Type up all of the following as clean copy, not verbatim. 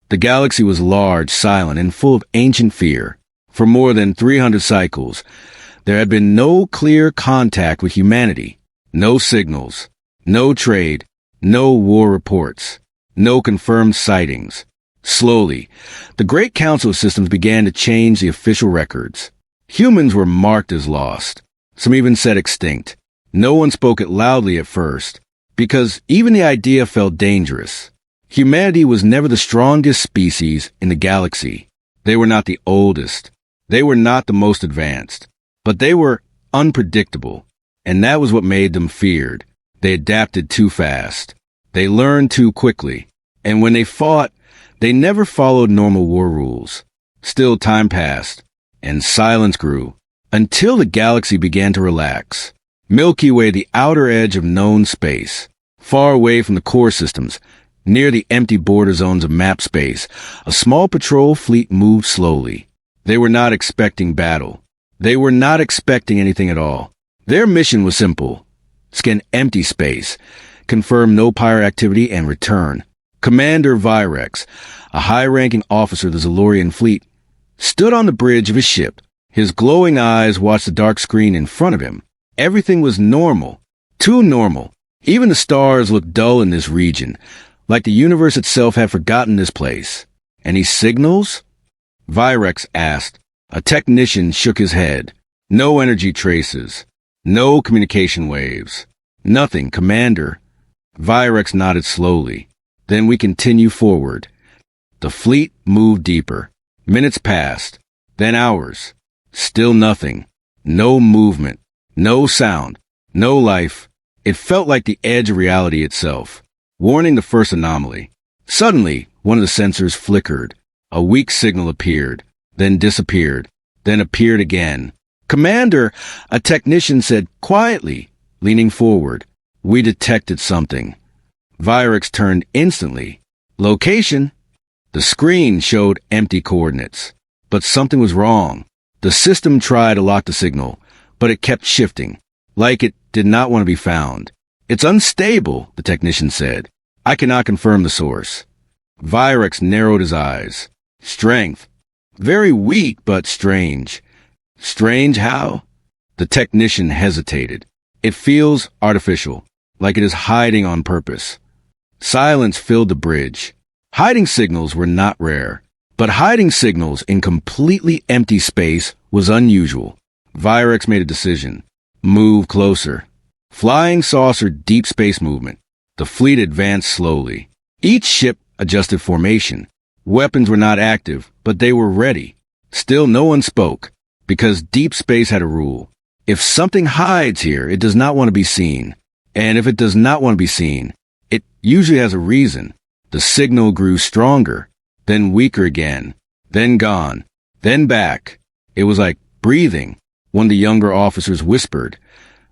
The galaxy was large, silent, and full of ancient fear. For more than 300 cycles, there had been no clear contact with humanity, no signals, no trade, no war reports, no confirmed sightings. Slowly, the Great Council of Systems began to change the official records. Humans were marked as lost. Some even said extinct. No one spoke it loudly at first, because even the idea felt dangerous. Humanity was never the strongest species in the galaxy. They were not the oldest. They were not the most advanced. But they were unpredictable, and that was what made them feared. They adapted too fast. They learned too quickly. And when they fought, they never followed normal war rules. Still, time passed, and silence grew, until the galaxy began to relax. Milky Way, the outer edge of known space, far away from the core systems, near the empty border zones of map space, a small patrol fleet moved slowly. They were not expecting battle. They were not expecting anything at all. Their mission was simple: scan empty space, confirm no pirate activity, and return. Commander Virex, a high-ranking officer of the Zalorian fleet, stood on the bridge of his ship. His glowing eyes watched the dark screen in front of him. Everything was normal. Too normal. Even the stars looked dull in this region, like the universe itself had forgotten this place. Any signals? Virex asked. A technician shook his head. No energy traces. No communication waves. Nothing, Commander. Virex nodded slowly. Then we continue forward. The fleet moved deeper. Minutes passed. Then hours. Still nothing. No movement. No sound. No life. It felt like the edge of reality itself, warning the first anomaly. Suddenly, one of the sensors flickered. A weak signal appeared, then disappeared, then appeared again. Commander, a technician said quietly, leaning forward. We detected something. Virex turned instantly. Location? The screen showed empty coordinates. But something was wrong. The system tried to lock the signal, but it kept shifting, like it did not want to be found. It's unstable, the technician said. I cannot confirm the source. Virex narrowed his eyes. Strength. Very weak, but strange. Strange how? The technician hesitated. It feels artificial, like it is hiding on purpose. Silence filled the bridge. Hiding signals were not rare, but hiding signals in completely empty space was unusual. Virex made a decision. Move closer. Flying saucer deep space movement. The fleet advanced slowly. Each ship adjusted formation. Weapons were not active, but they were ready. Still no one spoke, because deep space had a rule. If something hides here, it does not want to be seen. And if it does not want to be seen, it usually has a reason. The signal grew stronger, then weaker again, then gone, then back. It was like breathing. One of the younger officers whispered,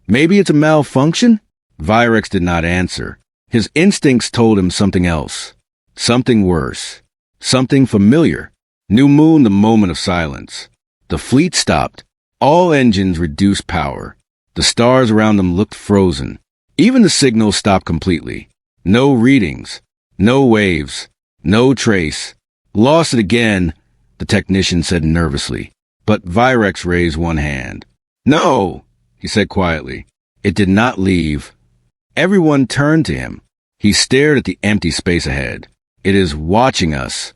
"Maybe it's a malfunction?" Virex did not answer. His instincts told him something else. Something worse. Something familiar. New moon, the moment of silence. The fleet stopped. All engines reduced power. The stars around them looked frozen. Even the signal stopped completely. No readings. No waves. No trace. Lost it again, the technician said nervously. But Virex raised one hand. "No," he said quietly. It did not leave. Everyone turned to him. He stared at the empty space ahead. "It is watching us."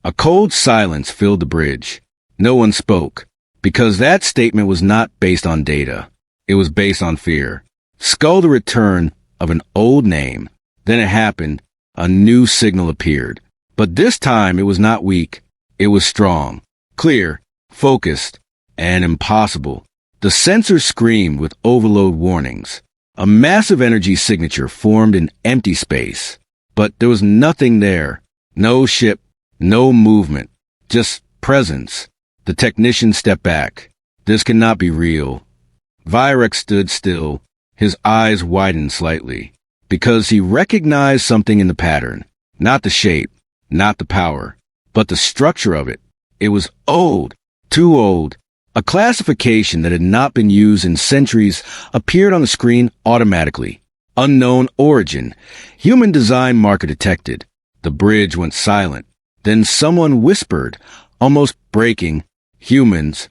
A cold silence filled the bridge. No one spoke, because that statement was not based on data. It was based on fear. Skull the return of an old name. Then it happened. A new signal appeared. But this time it was not weak. It was strong, clear, focused, and impossible. The sensor screamed with overload warnings. A massive energy signature formed in empty space. But there was nothing there. No ship, no movement, just presence. The technician stepped back. This cannot be real. Virex stood still, his eyes widened slightly, because he recognized something in the pattern. Not the shape, not the power, but the structure of it. It was old, too old. A classification that had not been used in centuries appeared on the screen automatically. Unknown origin. Human design marker detected. The bridge went silent. Then someone whispered, almost breaking, "Humans."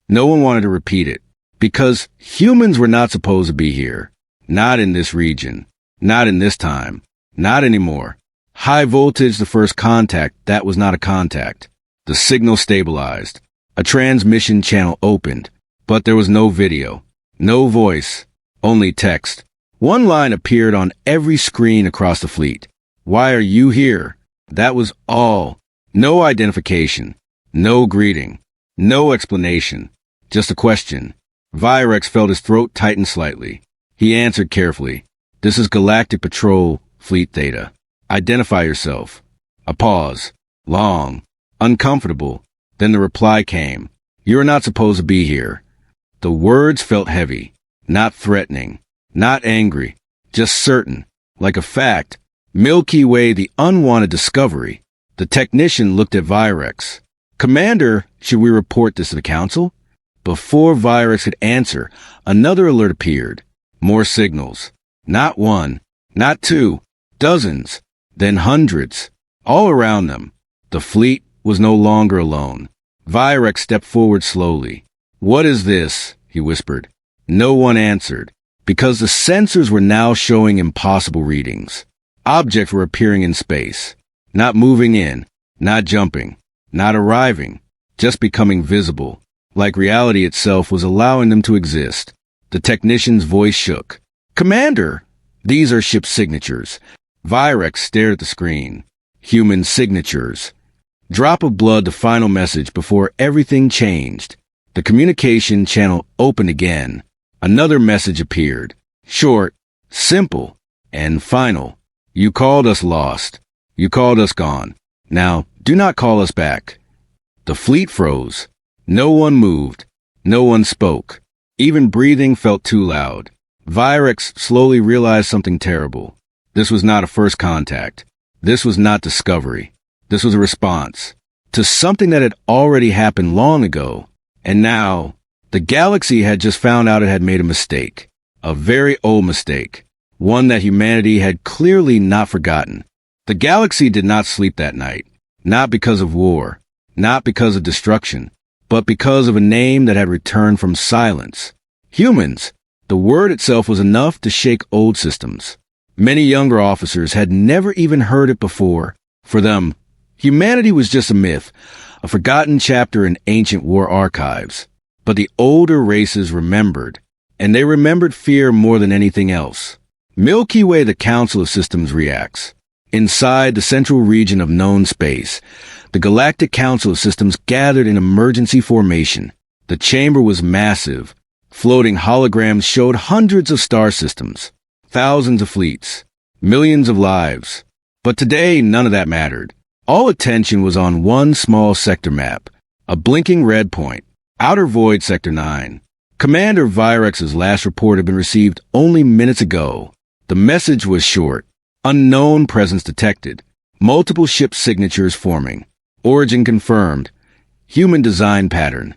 No one wanted to repeat it, because humans were not supposed to be here. Not in this region. Not in this time. Not anymore. High voltage, the first contact, that was not a contact. The signal stabilized. A transmission channel opened, but there was no video, no voice, only text. One line appeared on every screen across the fleet. "Why are you here?" That was all. No identification, no greeting, no explanation, just a question. Virex felt his throat tighten slightly. He answered carefully. "This is Galactic Patrol, Fleet Theta. Identify yourself." A pause. Long. Uncomfortable. Then the reply came. "You are not supposed to be here." The words felt heavy. Not threatening. Not angry. Just certain. Like a fact. Milky Way, the unwanted discovery. The technician looked at Virex. "Commander, should we report this to the Council?" Before Virex could answer, another alert appeared. More signals. Not one. Not two. Dozens. Then hundreds. All around them. The fleet was no longer alone. Virex stepped forward slowly. "What is this?" he whispered. No one answered, because the sensors were now showing impossible readings. Objects were appearing in space, not moving in, not jumping, not arriving, just becoming visible, like reality itself was allowing them to exist. The technician's voice shook. "Commander, these are ship signatures." Virex stared at the screen. Human signatures. Drop of blood, the final message before everything changed. The communication channel opened again. Another message appeared. Short, simple, and final. "You called us lost. You called us gone. Now, do not call us back." The fleet froze. No one moved. No one spoke. Even breathing felt too loud. Virex slowly realized something terrible. This was not a first contact. This was not discovery. This was a response to something that had already happened long ago. And now, the galaxy had just found out it had made a mistake. A very old mistake. One that humanity had clearly not forgotten. The galaxy did not sleep that night. Not because of war. Not because of destruction. But because of a name that had returned from silence. Humans. The word itself was enough to shake old systems. Many younger officers had never even heard it before. For them, humanity was just a myth, a forgotten chapter in ancient war archives. But the older races remembered, and they remembered fear more than anything else. Milky Way, the Council of Systems, reacts. Inside the central region of known space, the Galactic Council of Systems gathered in emergency formation. The chamber was massive. Floating holograms showed hundreds of star systems, thousands of fleets, millions of lives. But today, none of that mattered. All attention was on one small sector map, a blinking red point, Outer Void Sector 9. Commander Virex's last report had been received only minutes ago. The message was short. Unknown presence detected. Multiple ship signatures forming. Origin confirmed. Human design pattern.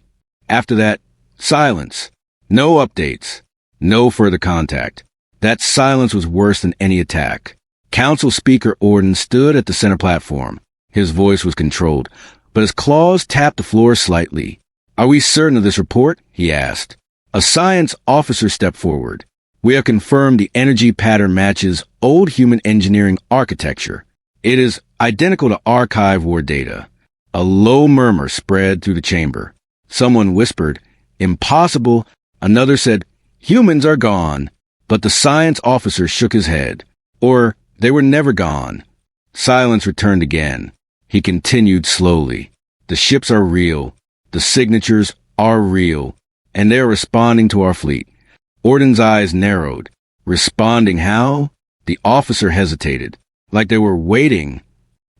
After that, silence. No updates. No further contact. That silence was worse than any attack. Council Speaker Orden stood at the center platform. His voice was controlled, but his claws tapped the floor slightly. "Are we certain of this report?" he asked. A science officer stepped forward. "We have confirmed the energy pattern matches old human engineering architecture. It is identical to archive war data." A low murmur spread through the chamber. Someone whispered, "Impossible." Another said, "Humans are gone." But the science officer shook his head. Or they were never gone. Silence returned again. He continued slowly. "The ships are real. The signatures are real. And they are responding to our fleet." Orden's eyes narrowed. Responding how? The officer hesitated, like they were waiting.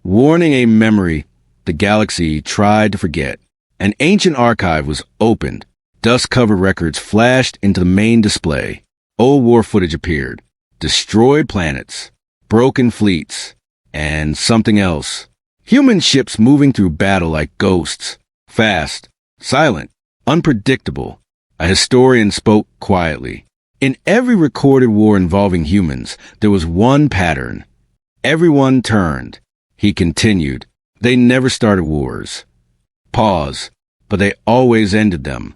Warning, a memory the galaxy tried to forget. An ancient archive was opened. Dust-covered records flashed into the main display. Old war footage appeared. Destroyed planets. Broken fleets. And something else. Human ships moving through battle like ghosts. Fast. Silent. Unpredictable. A historian spoke quietly. In every recorded war involving humans, there was one pattern. Everyone turned. He continued. They never started wars. Pause. But they always ended them.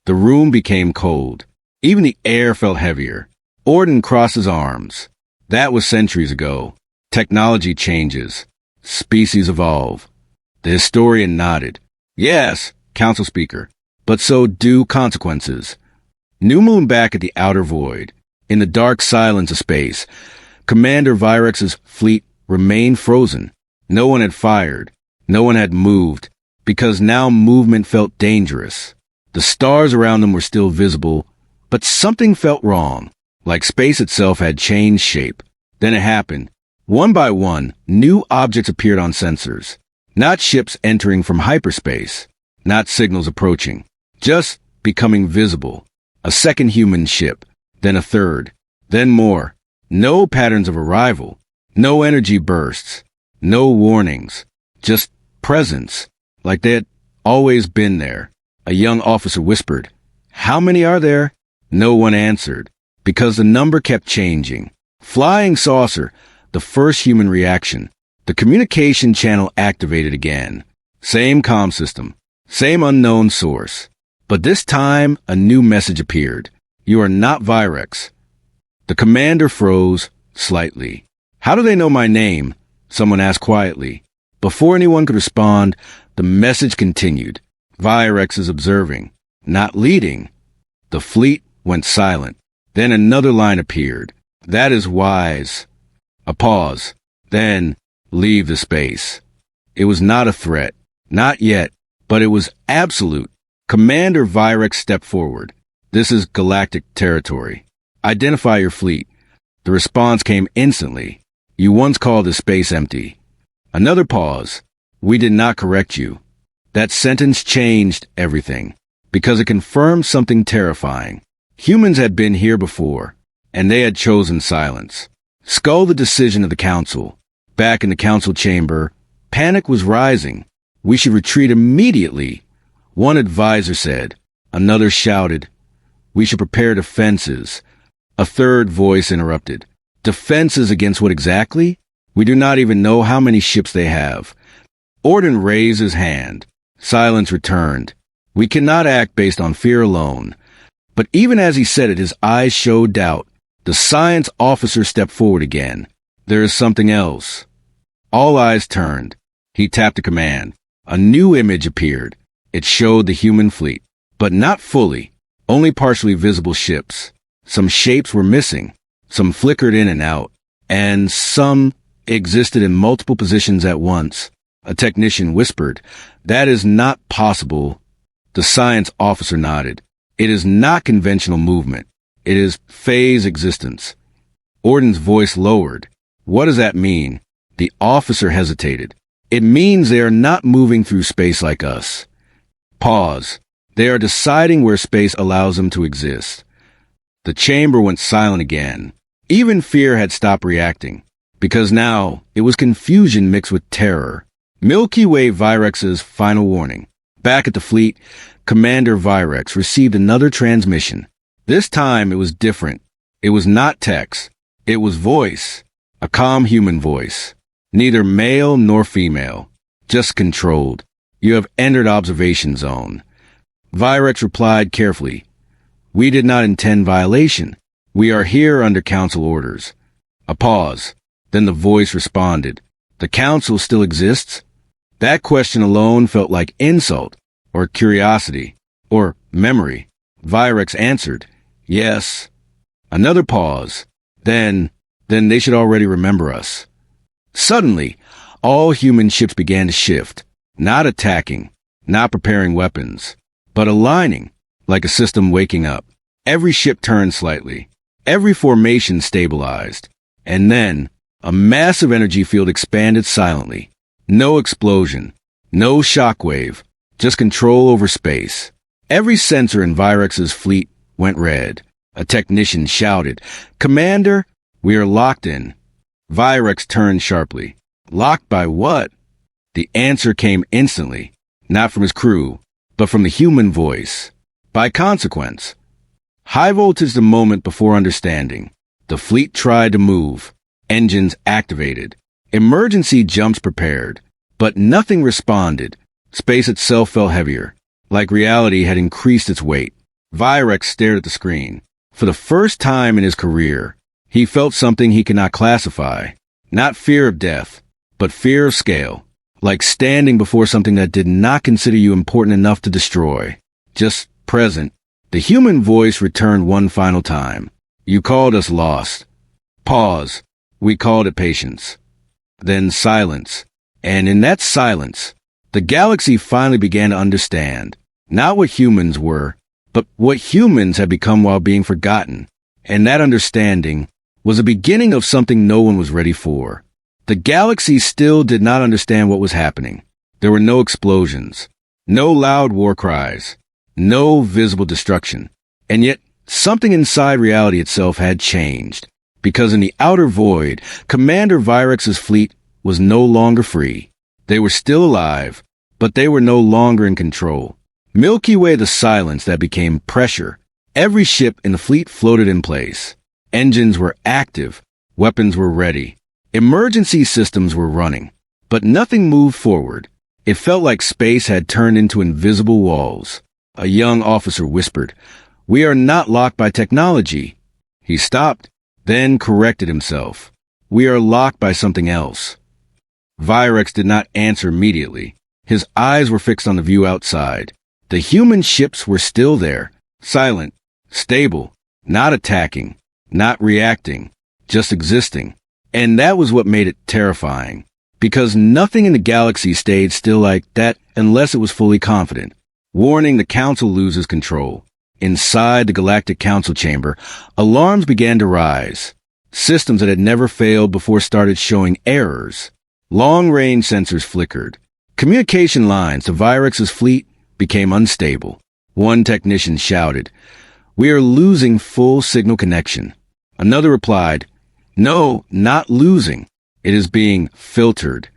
The room became cold. Even the air felt heavier. Orden crossed his arms. That was centuries ago. Technology changes. Species evolve. The historian nodded. Yes, council speaker, but so do consequences. New moon back at the outer void. In the dark silence of space, Commander Vyrex's fleet remained frozen. No one had fired. No one had moved, because now movement felt dangerous. The stars around them were still visible, but something felt wrong, like space itself had changed shape. Then it happened. One by one, new objects appeared on sensors. Not ships entering from hyperspace, not signals approaching, just becoming visible. A second human ship, then a third, then more. No patterns of arrival, no energy bursts, no warnings, just presence, like they had always been there. A young officer whispered, "How many are there?" No one answered, because the number kept changing. Flying saucer, the first human reaction. The communication channel activated again. Same comm system, same unknown source. But this time, a new message appeared. "You are not Vyrex." The commander froze slightly. "How do they know my name?" someone asked quietly. Before anyone could respond, the message continued. "Vyrex is observing, not leading." The fleet went silent. Then another line appeared. "That is wise." A pause. Then, "Leave the space." It was not a threat. Not yet. But it was absolute. Commander Vyrex stepped forward. "This is galactic territory. Identify your fleet." The response came instantly. "You once called this space empty." Another pause. "We did not correct you." That sentence changed everything, because it confirmed something terrifying. Humans had been here before, and they had chosen silence. Skull the decision of the council. Back in the council chamber, panic was rising. "We should retreat immediately," one advisor said. Another shouted, "We should prepare defenses." A third voice interrupted. "Defenses against what exactly? We do not even know how many ships they have." Orden raised his hand. Silence returned. "We cannot act based on fear alone." But even as he said it, his eyes showed doubt. The science officer stepped forward again. "There is something else." All eyes turned. He tapped a command. A new image appeared. It showed the human fleet, but not fully, only partially visible ships. Some shapes were missing, some flickered in and out, and some existed in multiple positions at once. A technician whispered, "That is not possible." The science officer nodded. "It is not conventional movement. It is phase existence." Orden's voice lowered. "What does that mean?" The officer hesitated. "It means they are not moving through space like us." Pause. "They are deciding where space allows them to exist." The chamber went silent again. Even fear had stopped reacting, because now it was confusion mixed with terror. Milky Way Vyrex's final warning. Back at the fleet, Commander Vyrex received another transmission. This time it was different. It was not text. It was voice. A calm human voice. Neither male nor female. Just controlled. "You have entered observation zone." Vyrex replied carefully. "We did not intend violation. We are here under council orders." A pause. Then the voice responded. "The council still exists?" That question alone felt like insult, or curiosity, or memory. Vyrex answered, "Yes." Another pause. Then they should already remember us. Suddenly, all human ships began to shift, not attacking, not preparing weapons, but aligning, like a system waking up. Every ship turned slightly. Every formation stabilized. And then, a massive energy field expanded silently. No explosion, no shockwave, just control over space. Every sensor in Vyrex's fleet went red. A technician shouted, "Commander, we are locked in." Vyrex turned sharply. "Locked by what?" The answer came instantly, not from his crew, but from the human voice. "By consequence." High voltage the moment before understanding. The fleet tried to move. Engines activated. Emergency jumps prepared. But nothing responded. Space itself felt heavier, like reality had increased its weight. Virex stared at the screen. For the first time in his career, he felt something he could not classify. Not fear of death, but fear of scale. Like standing before something that did not consider you important enough to destroy. Just present. The human voice returned one final time. You called us lost. Pause. We called it patience. Then silence. And in that silence, the galaxy finally began to understand. Not what humans were, but what humans had become while being forgotten. And that understanding was the beginning of something no one was ready for. The galaxy still did not understand what was happening. There were no explosions, no loud war cries, no visible destruction. And yet, something inside reality itself had changed. Because in the outer void, Commander Virex's fleet was no longer free. They were still alive, but they were no longer in control. Milky Way the silence that became pressure. Every ship in the fleet floated in place. Engines were active. Weapons were ready. Emergency systems were running. But nothing moved forward. It felt like space had turned into invisible walls. A young officer whispered, "We are not locked by technology." He stopped, then corrected himself. "We are locked by something else." Virex did not answer immediately. His eyes were fixed on the view outside. The human ships were still there, silent, stable, not attacking, not reacting, just existing. And that was what made it terrifying. Because nothing in the galaxy stayed still like that unless it was fully confident. Warning, the Council loses control. Inside the Galactic Council chamber, alarms began to rise. Systems that had never failed before started showing errors. Long-range sensors flickered. Communication lines to Virex's fleet became unstable. One technician shouted, "We are losing full signal connection." Another replied, "No, not losing. It is being filtered."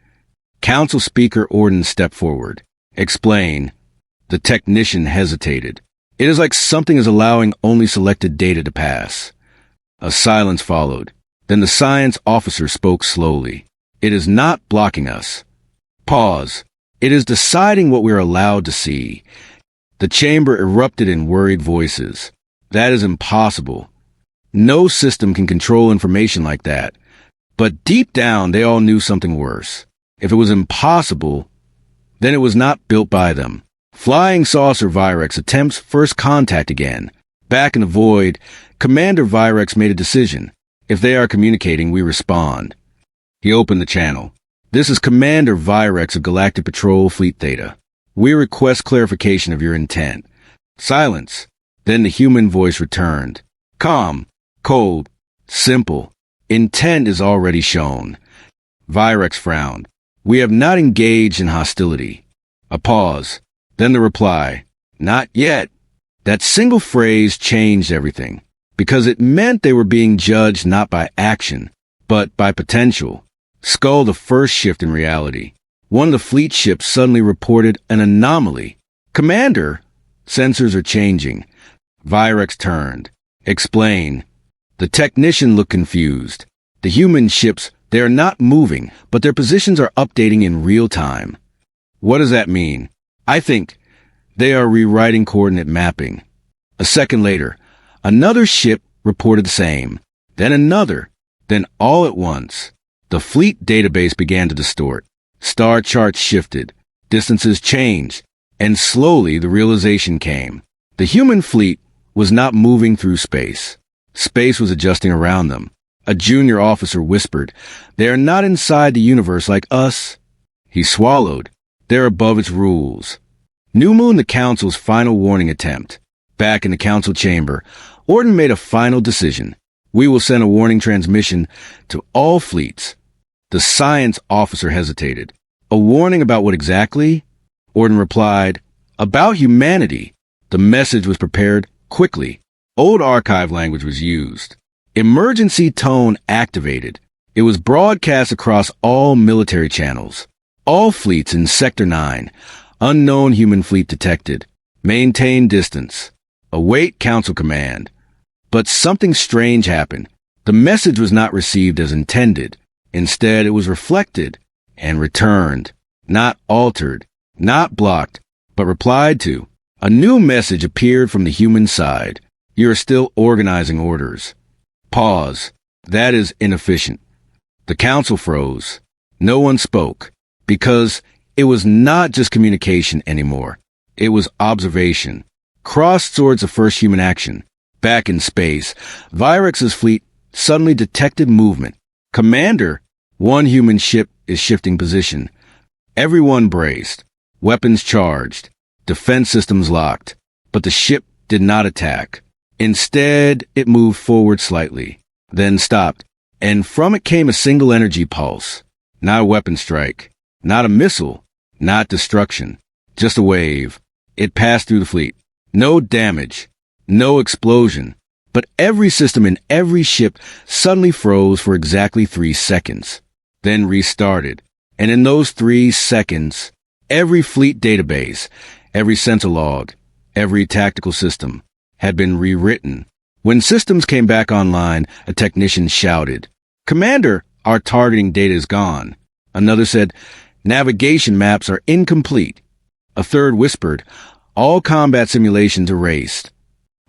Council Speaker Orden stepped forward. "Explain." The technician hesitated. "It is like something is allowing only selected data to pass." A silence followed. Then the science officer spoke slowly. "It is not blocking us." Pause. "It is deciding what we are allowed to see." The chamber erupted in worried voices. "That is impossible. No system can control information like that." But deep down, they all knew something worse. If it was impossible, then it was not built by them. Flying saucer Virex attempts first contact again. Back in the void, Commander Virex made a decision. If they are communicating, we respond. He opened the channel. "This is Commander Virex of Galactic Patrol Fleet Theta. We request clarification of your intent." Silence. Then the human voice returned. "Calm, cold, simple. Intent is already shown." Virex frowned. "We have not engaged in hostility." A pause. Then the reply. "Not yet." That single phrase changed everything, because it meant they were being judged not by action, but by potential. Skull the first shift in reality. One of the fleet ships suddenly reported an anomaly. "Commander!" "Sensors are changing." Virex turned. "Explain." The technician looked confused. The human ships, they are not moving, but their positions are updating in real time. "What does that mean?" "I think they are rewriting coordinate mapping." A second later, another ship reported the same. Then another. Then all at once, the fleet database began to distort. Star charts shifted. Distances changed. And slowly the realization came. The human fleet was not moving through space. Space was adjusting around them. A junior officer whispered, "They are not inside the universe like us." He swallowed. "They're above its rules." New Moon the Council's final warning attempt. Back in the Council chamber, Orden made a final decision. "We will send a warning transmission to all fleets." The science officer hesitated. "A warning about what exactly?" Orden replied, "About humanity." The message was prepared quickly. Old archive language was used. Emergency tone activated. It was broadcast across all military channels. All fleets in Sector 9. Unknown human fleet detected. Maintain distance. Await Council command. But something strange happened. The message was not received as intended. Instead, it was reflected and returned. not altered, not blocked, but replied to. A new message appeared from the human side. You are still organizing orders. Pause. That is inefficient. The council froze. No one spoke, because it was not just communication anymore. It was observation. Crossed swords of first human action. Back in space, Vyrex's fleet suddenly detected movement. Commander, one human ship is shifting position. Everyone braced. Weapons charged. Defense systems locked. But the ship did not attack. Instead, it moved forward slightly, then stopped, and from it came a single energy pulse. Not a weapon strike, not a missile, not destruction, just a wave. It passed through the fleet. No damage, no explosion, but every system in every ship suddenly froze for exactly 3 seconds, then restarted. And in those 3 seconds, every fleet database, every sensor log, every tactical system had been rewritten. When systems came back online, a technician shouted, "Commander, our targeting data is gone." Another said, "Navigation maps are incomplete." A third whispered, "All combat simulations erased."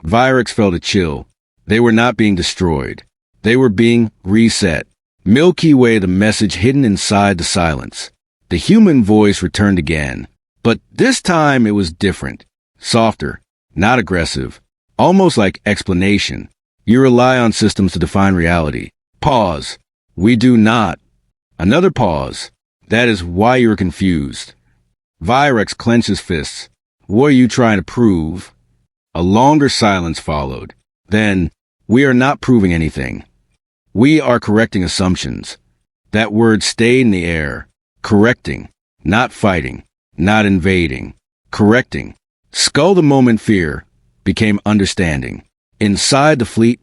Vyrex felt a chill. They were not being destroyed. They were being reset. Milky Way, the message hidden inside the silence. The human voice returned again. But this time it was different. Softer, not aggressive. Almost like explanation. You rely on systems to define reality. Pause. We do not. Another pause. That is why you're confused. Vyrex clenched his fists. What are you trying to prove? A longer silence followed. Then, we are not proving anything. We are correcting assumptions. That word stayed in the air. Correcting. Not fighting. Not invading. Correcting. Skull the moment fear became understanding. Inside the fleet,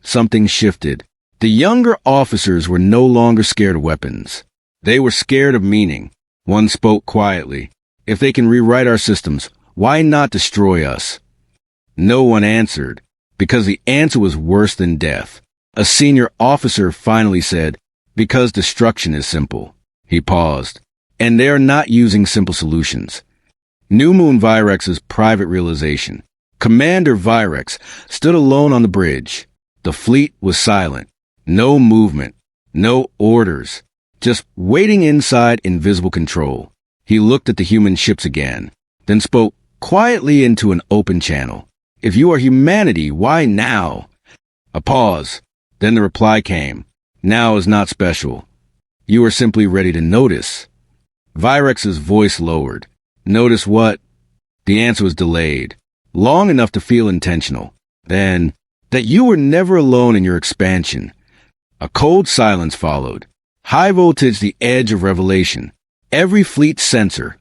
something shifted. The younger officers were no longer scared of weapons. They were scared of meaning. One spoke quietly. If they can rewrite our systems, why not destroy us? No one answered, because the answer was worse than death. A senior officer finally said, "Because destruction is simple." He paused. And they are not using simple solutions. New Moon Vyrex's private realization. Commander Vyrex stood alone on the bridge. The fleet was silent. No movement. No orders. Just waiting inside invisible control. He looked at the human ships again, then spoke quietly into an open channel. "If you are humanity, why now?" A pause. Then the reply came. "Now is not special. You are simply ready to notice." Vyrex's voice lowered. "Notice what?" The answer was delayed. Long enough to feel intentional. Then, that you were never alone in your expansion. A cold silence followed. High voltage, the edge of revelation. Every fleet sensor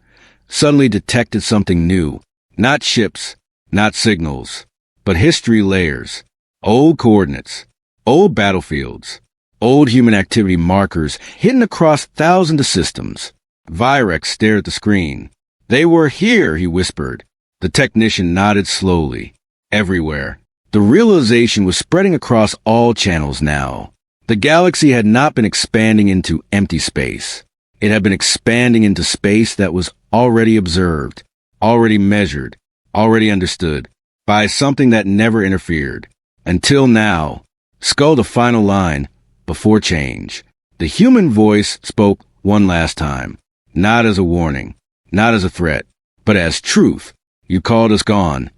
suddenly detected something new. Not ships, not signals, but history layers. Old coordinates, old battlefields, old human activity markers hidden across thousands of systems. Vyrex stared at the screen. "They were here," he whispered. The technician nodded slowly. Everywhere. The realization was spreading across all channels now. The galaxy had not been expanding into empty space. It had been expanding into space that was already observed, already measured, already understood, by something that never interfered. Until now. Skull the final line, before change. The human voice spoke one last time. Not as a warning, not as a threat, but as truth. You called us gone.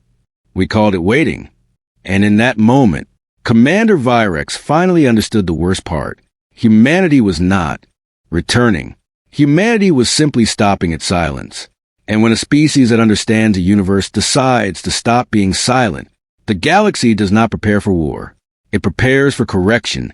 We called it waiting. And in that moment, Commander Vyrex finally understood the worst part. Humanity was not returning. Humanity was simply stopping its silence. And when a species that understands the universe decides to stop being silent, the galaxy does not prepare for war. It prepares for correction.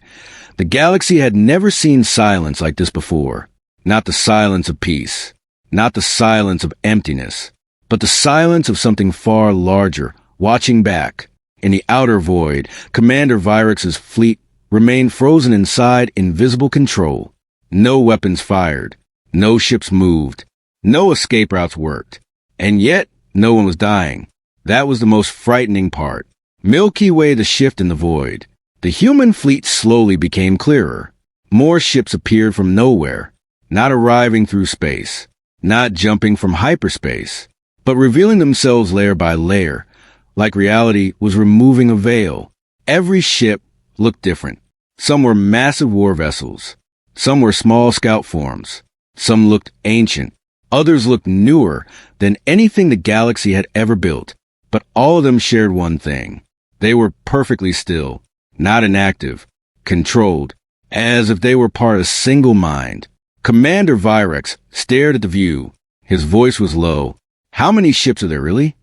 The galaxy had never seen silence like this before. Not the silence of peace. Not the silence of emptiness. But the silence of something far larger, watching back. In the outer void, Commander Vyrex's fleet remained frozen inside invisible control. No weapons fired. No ships moved. No escape routes worked. And yet, no one was dying. That was the most frightening part. Milky Way, the shift in the void. The human fleet slowly became clearer. More ships appeared from nowhere, not arriving through space, not jumping from hyperspace, but revealing themselves layer by layer, like reality was removing a veil. Every ship looked different. Some were massive war vessels. Some were small scout forms. Some looked ancient. Others looked newer than anything the galaxy had ever built. But all of them shared one thing. They were perfectly still, not inactive, controlled, as if they were part of a single mind. Commander Virex stared at the view. His voice was low. How many ships are there really?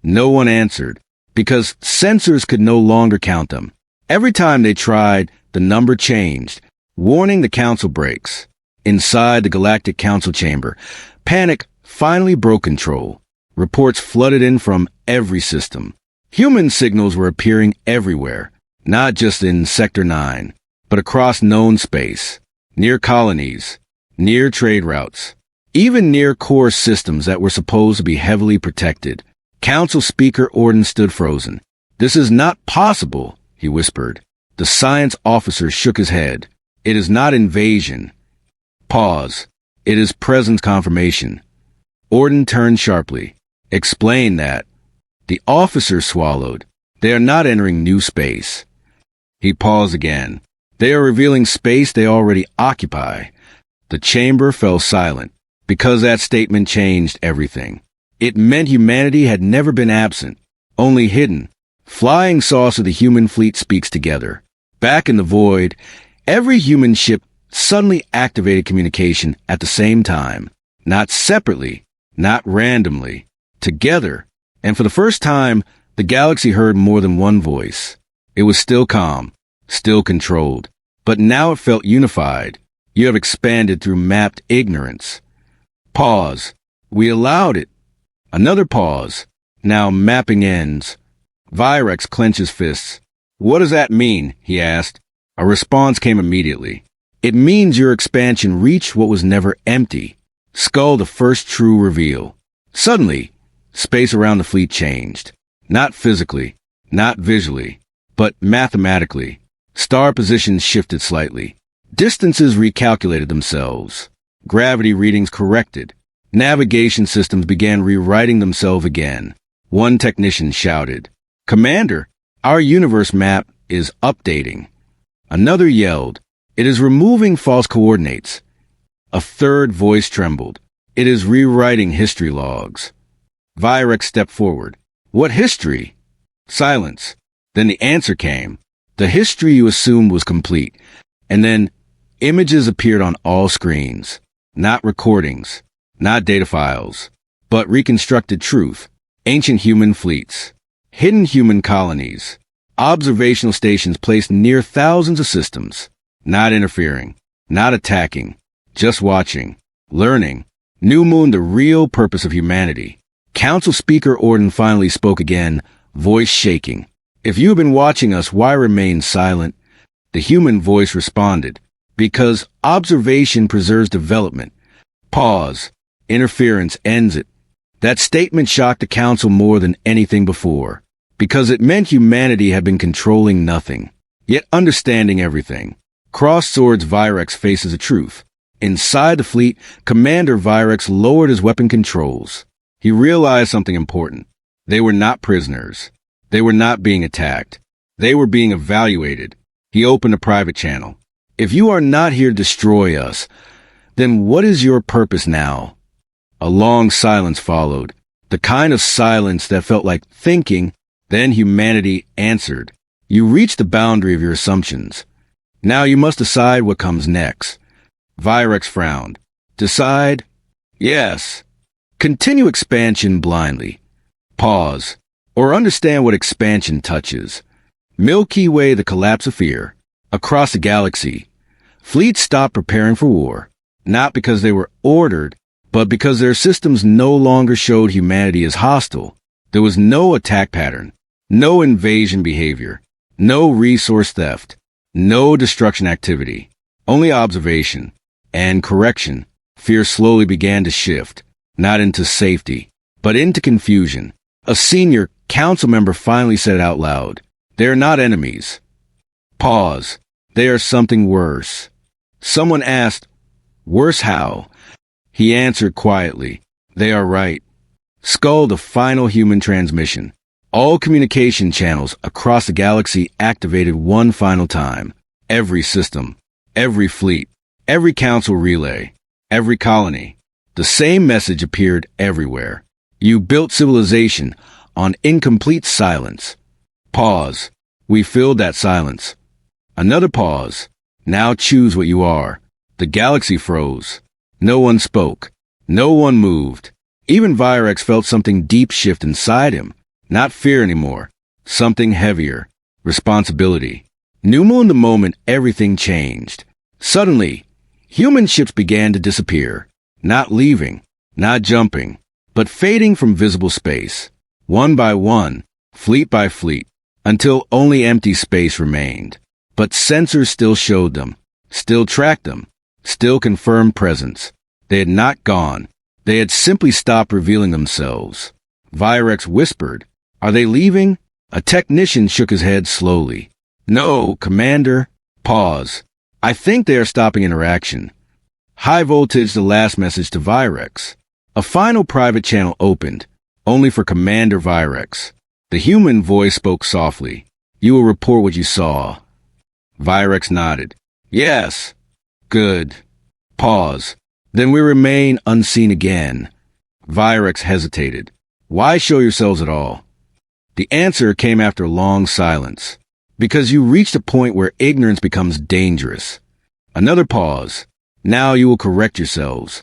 No one answered, because sensors could no longer count them. Every time they tried, the number changed, warning the council breaks. Inside the Galactic Council chamber, panic finally broke control. Reports flooded in from every system. Human signals were appearing everywhere, not just in Sector 9, but across known space, near colonies, near trade routes, even near core systems that were supposed to be heavily protected. Council Speaker Orden stood frozen. "This is not possible," he whispered. The science officer shook his head. "It is not invasion." Pause. "It is presence confirmation." Orden turned sharply. "Explain that." The officer swallowed. "They are not entering new space." He paused again. "They are revealing space they already occupy." The chamber fell silent, because that statement changed everything. It meant humanity had never been absent, only hidden. Flying saucer the human fleet speaks together. Back in the void, every human ship suddenly activated communication at the same time. Not separately, not randomly. Together. And for the first time, the galaxy heard more than one voice. It was still calm, still controlled. But now it felt unified. You have expanded through mapped ignorance. Pause. "We allowed it." Another pause. Now mapping ends. Virex clenches fists. "What does that mean?" he asked. A response came immediately. "It means your expansion reached what was never empty." Skull, the first true reveal. Suddenly, space around the fleet changed. Not physically, not visually, but mathematically. Star positions shifted slightly. Distances recalculated themselves. Gravity readings corrected. Navigation systems began rewriting themselves again. One technician shouted, "Commander, our universe map is updating." Another yelled, "It is removing false coordinates." A third voice trembled, "It is rewriting history logs." Virex stepped forward. "What history?" Silence. Then the answer came. "The history you assumed was complete." And then images appeared on all screens. Not recordings, not data files, but reconstructed truth. Ancient human fleets, hidden human colonies, observational stations placed near thousands of systems, not interfering, not attacking, just watching, learning. New Moon, the real purpose of humanity. Council Speaker Orden finally spoke again, voice shaking. "If you have been watching us, why remain silent?" The human voice responded, "Because observation preserves development." Pause. Interference ends it. That statement shocked the Council more than anything before, because it meant humanity had been controlling nothing, yet understanding everything. Crossed Swords Virex faces a truth. Inside the fleet, Commander Virex lowered his weapon controls. He realized something important. They were not prisoners. They were not being attacked. They were being evaluated. He opened a private channel. "If you are not here to destroy us, then what is your purpose now?" A long silence followed, the kind of silence that felt like thinking. Then humanity answered, "You reached the boundary of your assumptions. Now you must decide what comes next." Virex frowned. "Decide?" "Yes." "Continue expansion blindly. Pause. Or understand what expansion touches. Milky Way, the collapse of fear. Across the galaxy, fleets stopped preparing for war, not because they were ordered, but because their systems no longer showed humanity as hostile. There was no attack pattern, no invasion behavior, no resource theft, no destruction activity, only observation and correction. Fear slowly began to shift, not into safety, but into confusion. A senior council member finally said out loud, "They are not enemies." Pause. "They are something worse." Someone asked, "Worse how?" He answered quietly, "They are right." Skull, the final human transmission. All communication channels across the galaxy activated one final time. Every system, every fleet, every council relay, every colony. The same message appeared everywhere. You built civilization on incomplete silence. Pause. We filled that silence. Another pause. Now choose what you are. The galaxy froze. No one spoke. No one moved. Even Virex felt something deep shift inside him. Not fear anymore. Something heavier. Responsibility. Pneumo in the moment, everything changed. Suddenly, human ships began to disappear. Not leaving, not jumping, but fading from visible space. One by one, fleet by fleet, until only empty space remained. But sensors still showed them, still tracked them, still confirmed presence. They had not gone. They had simply stopped revealing themselves. Virex whispered, "Are they leaving?" A technician shook his head slowly. "No, Commander." Pause. "I think they are stopping interaction." High voltage, the last message to Virex. A final private channel opened, only for Commander Virex. The human voice spoke softly. "You will report what you saw." Virex nodded. "Yes." "Good." Pause. "Then we remain unseen again." Virex hesitated. "Why show yourselves at all?" The answer came after a long silence. "Because you reached a point where ignorance becomes dangerous." Another pause. "Now you will correct yourselves."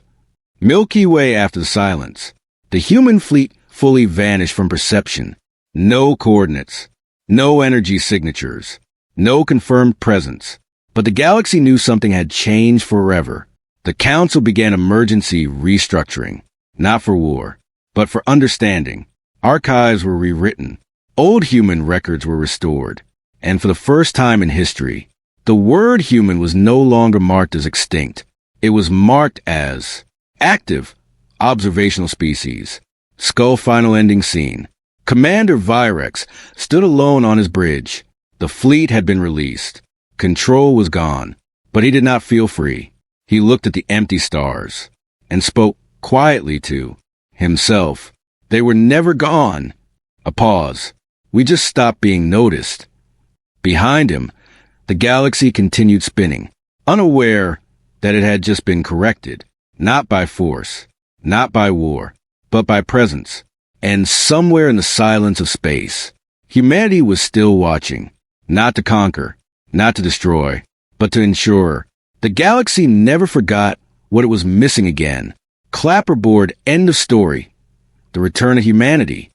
Milky Way after the silence. The human fleet fully vanished from perception. No coordinates. No energy signatures. No confirmed presence. But the galaxy knew something had changed forever. The Council began emergency restructuring. Not for war, but for understanding. Archives were rewritten. Old human records were restored. And for the first time in history, the word human was no longer marked as extinct. It was marked as active, observational species. Skull final ending scene. Commander Virex stood alone on his bridge. The fleet had been released. Control was gone, but he did not feel free. He looked at the empty stars and spoke quietly to himself. They were never gone. A pause. We just stopped being noticed. Behind him, the galaxy continued spinning, unaware that it had just been corrected, not by force, not by war, but by presence. And somewhere in the silence of space, humanity was still watching, not to conquer, not to destroy, but to ensure. The galaxy never forgot what it was missing again. Clapperboard, end of story. The return of humanity.